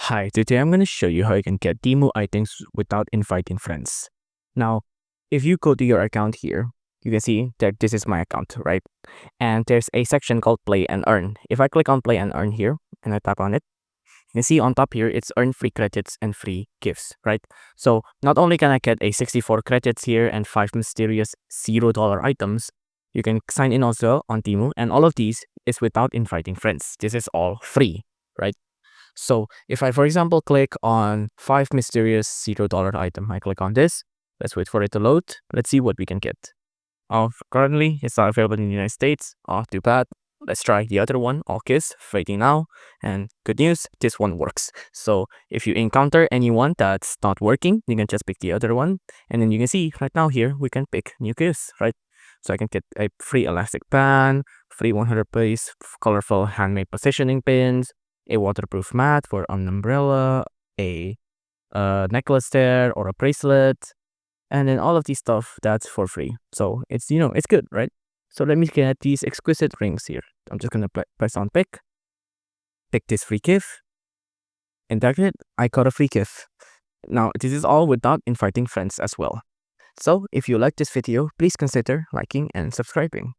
Hi, today I'm going to show you how you can get Temu items without inviting friends. Now, if you go to your account here, you can see that this is my account, right? And there's a section called Play and Earn. If I click on Play and Earn here, and I tap on it, you can see on top here, it's earn free credits and free gifts, right? So not only can I get a 64 credits here and 5 mysterious $0 items, you can sign in also on Temu, and all of these is without inviting friends. This is all free, right? So if I, for example, click on 5 mysterious $0 item, I click on this. Let's wait for it to load. Let's see what we can get. Currently, it's not available in the United States. Too bad. Let's try the other one, Kiss, waiting now. And good news, this one works. So if you encounter anyone that's not working, you can just pick the other one. And then you can see right now here, we can pick new Kiss, right? So I can get a free elastic band, free 100-piece colorful handmade positioning pins, a waterproof mat for an umbrella, a necklace there, or a bracelet, and then all of these stuff that's for free. So it's it's good, right? So let me get these exquisite rings here. I'm just gonna press on pick this free gift, and that's it. I got a free gift. Now this is all without inviting friends as well. So if you like this video, please consider liking and subscribing.